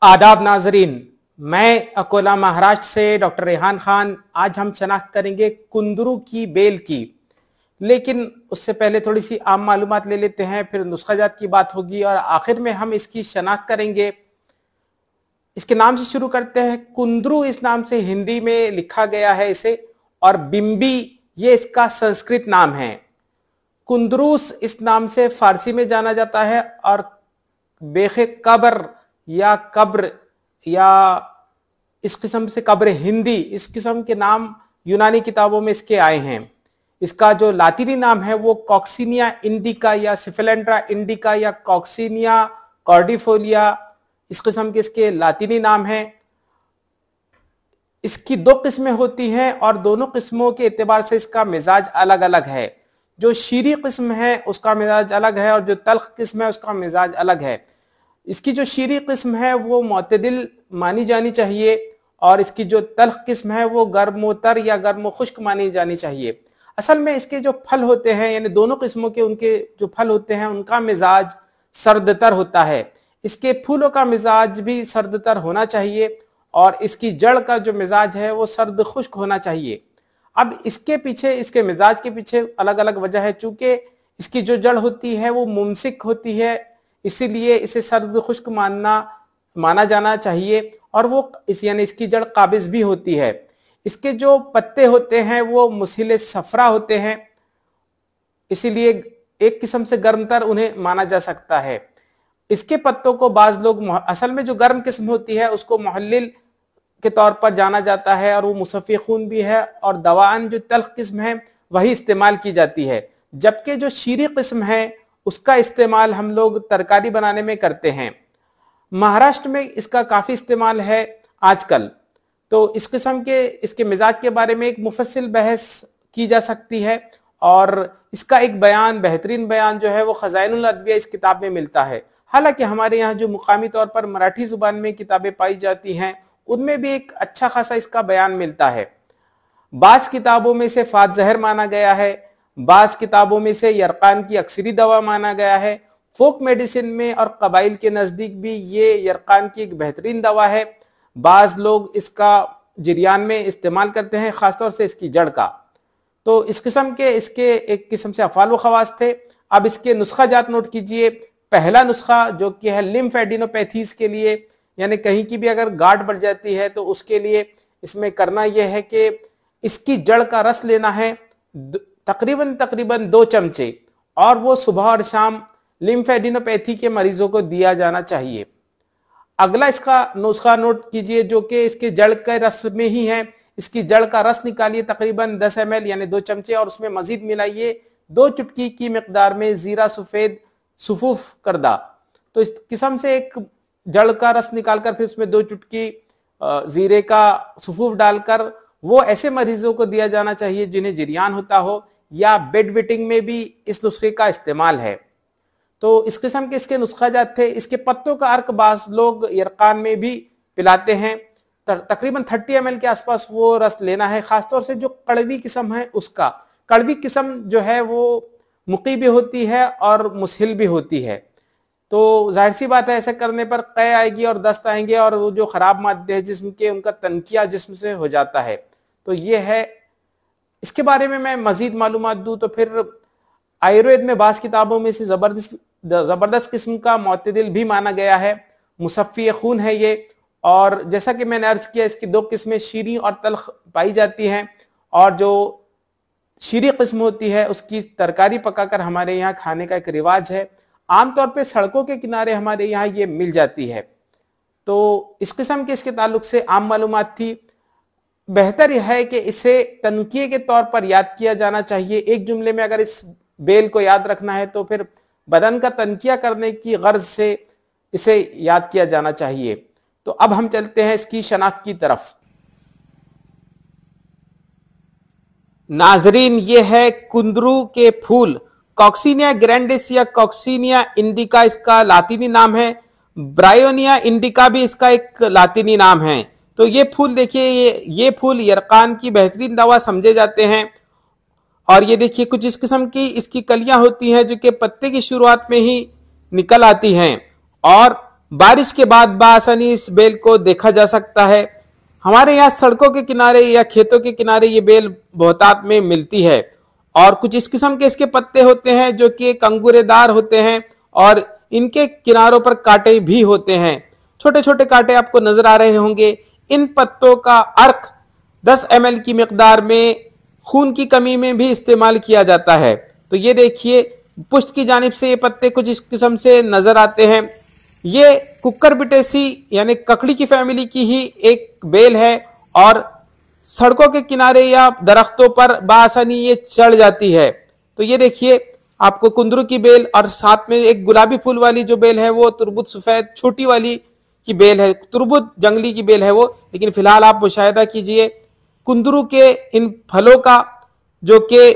आदाब नाजरीन, मैं अकोला महाराष्ट्र से डॉक्टर रेहान खान। आज हम शनाख्त करेंगे कुंदरू की बेल की, लेकिन उससे पहले थोड़ी सी आम मालूमात ले लेते हैं, फिर नुस्खाजात की बात होगी और आखिर में हम इसकी शनाख्त करेंगे। इसके नाम से शुरू करते हैं। कुंदरू इस नाम से हिंदी में लिखा गया है इसे, और बिम्बी ये इसका संस्कृत नाम है। कुंदरूस इस नाम से फारसी में जाना जाता है, और बेखे कब्र या कब्र या इस किस्म से कब्र हिंदी, इस किस्म के नाम यूनानी किताबों में इसके आए हैं। इसका जो लातीनी नाम है वो कॉक्सिनिया इंडिका या सिफिलेंड्रा इंडिका या कॉक्सिनिया कॉर्डिफोलिया, इस किस्म के इसके लातीनी नाम है। इसकी दो किस्में होती हैं और दोनों किस्मों के एतबार से इसका मिजाज अलग अलग है। जो शीरी किस्म है उसका मिजाज अलग है और जो तल्ख किस्म है उसका मिजाज अलग है। इसकी जो शीरी किस्म है वो मोतदिल मानी जानी चाहिए, और इसकी जो तल्ख किस्म है वो गर्मोतर या गर्म खुश्क मानी जानी चाहिए। असल में इसके जो फल होते हैं, यानी दोनों किस्मों के उनके जो फल होते हैं उनका मिजाज सर्दतर होता है। इसके फूलों का मिजाज भी सर्दतर होना चाहिए, और इसकी जड़ का जो मिजाज है वो सर्द खुश्क होना चाहिए। अब इसके पीछे, इसके मिजाज के पीछे अलग अलग वजह है। चूंकि इसकी जो जड़ होती है वो मुमसिक होती है, इसीलिए इसे सर्द खुश्क माना जाना चाहिए, और वो यानी इसकी जड़ काबिज भी होती है। इसके जो पत्ते होते हैं वो मुसिल सफरा होते हैं, इसीलिए एक किस्म से गर्मतर उन्हें माना जा सकता है। इसके पत्तों को बाज लोग, असल में जो गर्म किस्म होती है उसको मुहल्लिल के तौर पर जाना जाता है, और वो मुसफ़ी खून भी है, और दवाअन जो तल्ख किस्म है वही इस्तेमाल की जाती है। जबकि जो शीरी किस्म है उसका इस्तेमाल हम लोग तरकारी बनाने में करते हैं। महाराष्ट्र में इसका काफी इस्तेमाल है आजकल। तो इस किस्म के इसके मिजाज के बारे में एक मुफस्सिल बहस की जा सकती है, और इसका एक बयान, बेहतरीन बयान जो है वो खजाइनुल अदविया इस किताब में मिलता है। हालांकि हमारे यहाँ जो मुकामी तौर पर मराठी जुबान में किताबें पाई जाती हैं उनमें भी एक अच्छा खासा इसका बयान मिलता है। बाज किताबों में से फात जहर माना गया है, बाज किताबों में से यरकान की अक्सरी दवा माना गया है। फोक मेडिसिन में और कबाइल के नजदीक भी ये यरकान की एक बेहतरीन दवा है। बाज लोग इसका जिरियान में इस्तेमाल करते हैं, खासतौर से इसकी जड़ का। तो इस किस्म के इसके एक किस्म से अफाल व खवास थे। अब इसके नुस्खा जात नोट कीजिए। पहला नुस्खा जो कि है लिम्फेडिनोपैथीज के लिए, यानी कहीं की भी अगर गांठ बढ़ जाती है तो उसके लिए इसमें करना यह है कि इसकी जड़ का रस लेना है, तकरीबन 2 चमचे, और वो सुबह और शाम लिम्फेडिनोपैथी के मरीजों को दिया जाना चाहिए। अगला इसका नुस्खा नोट कीजिए जो कि इसके जड़ के रस में ही है। इसकी जड़ का रस निकालिए तकरीबन 10 ml यानी 2 चमचे, और उसमें मजीद मिलाइए 2 चुटकी की मिकदार में जीरा सफेद सुफूफ करदा। तो इस किस्म से एक जड़ का रस निकालकर फिर उसमें 2 चुटकी जीरे का सुफूफ डालकर वो ऐसे मरीजों को दिया जाना चाहिए जिन्हें जिरियान होता हो, या बेड वेटिंग में भी इस नुस्खे का इस्तेमाल है। तो इस किस्म के इसके नुस्खा जात थे। इसके पत्तों का अर्क बास लोग यरकान में भी पिलाते हैं। तकरीबन 30 ml के आसपास वो रस लेना है। खासतौर से जो कड़वी किस्म है उसका, कड़वी किस्म जो है वो मुकी भी होती है और मुसहिल भी होती है। तो जाहिर सी बात है ऐसा करने पर कै आएगी और दस्त आएंगे, और वो जो खराब मादे हैं जिस्म के उनका तनकिया जिस्म से हो जाता है। तो ये है। इसके बारे में मैं मजीद मालूमात दूं तो फिर आयुर्वेद में बास किताबों में से जबरदस्त किस्म का मोतदिल भी माना गया है। मुसफ़ी खून है ये, और जैसा कि मैंने अर्ज किया इसकी 2 किस्में शीरी और तल्ख पाई जाती हैं, और जो शीरी किस्म होती है उसकी तरकारी पकाकर हमारे यहाँ खाने का एक रिवाज है। आमतौर पे सड़कों के किनारे हमारे यहाँ ये मिल जाती है। तो इस किस्म के इसके ताल्लुक से आम मालूमात थी। बेहतर यह है कि इसे तनकिए के तौर पर याद किया जाना चाहिए। एक जुमले में अगर इस बेल को याद रखना है तो फिर बदन का तनकिया करने की गर्ज से इसे याद किया जाना चाहिए। तो अब हम चलते हैं इसकी शनाख्त की तरफ। नाजरीन, ये है कुंदरू के फूल, कॉक्सिनिया ग्रैंडिस या कॉक्सिनिया इंडिका इसका लातीनी नाम है। ब्रायोनिया इंडिका भी इसका एक लातीनी नाम है। तो ये फूल देखिए, ये फूल यरकान की बेहतरीन दवा समझे जाते हैं। और ये देखिए कुछ इस किस्म की इसकी कलियां होती हैं जो कि पत्ते की शुरुआत में ही निकल आती हैं, और बारिश के बाद बाआसानी इस बेल को देखा जा सकता है। हमारे यहाँ सड़कों के किनारे या खेतों के किनारे ये बेल बहुतायत में मिलती है और कुछ इस किस्म के इसके पत्ते होते हैं जो कि कंगूरेदार होते हैं और इनके किनारों पर कांटे भी होते हैं। छोटे छोटे कांटे आपको नजर आ रहे होंगे। इन पत्तों का अर्क 10 ml की मिकदार में खून की कमी में भी इस्तेमाल किया जाता है। तो ये देखिए पुष्ट की जानिब से ये पत्ते कुछ इस किस्म से नजर आते हैं। ये कुक्करबिटेसी यानी ककड़ी की फैमिली की ही एक बेल है और सड़कों के किनारे या दरख्तों पर बाआसानी ये चढ़ जाती है। तो ये देखिए आपको कुंदरू की बेल और साथ में एक गुलाबी फूल वाली जो बेल है वो तुरबुत सफेद छोटी वाली की बेल है, तुरबुत जंगली की बेल है वो। लेकिन फिलहाल आप मुशाहिदा कीजिए कुंदरू के इन फलों का जो कि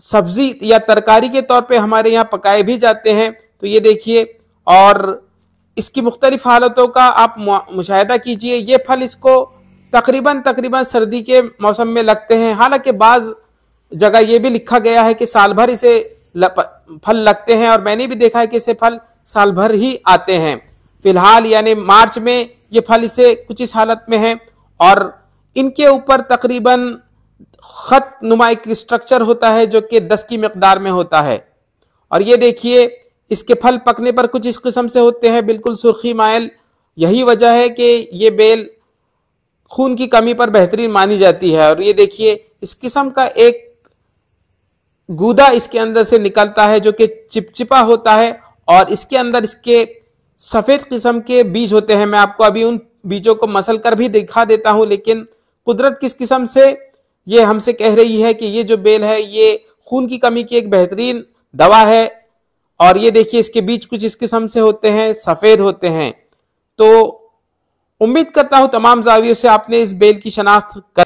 सब्जी या तरकारी के तौर पे हमारे यहाँ पकाए भी जाते हैं। तो ये देखिए और इसकी मुख्तलिफ हालतों का आप मुशाहिदा कीजिए। ये फल इसको तकरीबन सर्दी के मौसम में लगते हैं। हालांकि बाज जगह ये भी लिखा गया है कि साल भर इसे फल लगते हैं और मैंने भी देखा है कि इसे फल साल भर ही आते हैं। फिलहाल यानी मार्च में ये फल इसे कुछ इस हालत में है और इनके ऊपर तकरीबन खत नुमा एक स्ट्रक्चर होता है जो कि 10 की मिकदार में होता है। और ये देखिए इसके फल पकने पर कुछ इस किस्म से होते हैं, बिल्कुल सुर्खी माइल। यही वजह है कि ये बेल खून की कमी पर बेहतरीन मानी जाती है। और ये देखिए इस किस्म का एक गूदा इसके अंदर से निकलता है जो कि चिपचिपा होता है और इसके अंदर इसके सफेद किस्म के बीज होते हैं। मैं आपको अभी उन बीजों को मसल कर भी दिखा देता हूं। लेकिन कुदरत किस किस्म से ये हमसे कह रही है कि ये जो बेल है ये खून की कमी की एक बेहतरीन दवा है। और ये देखिए इसके बीज कुछ इस किस्म से होते हैं, सफेद होते हैं। तो उम्मीद करता हूं तमाम जावियों से आपने इस बेल की शनाख्त कर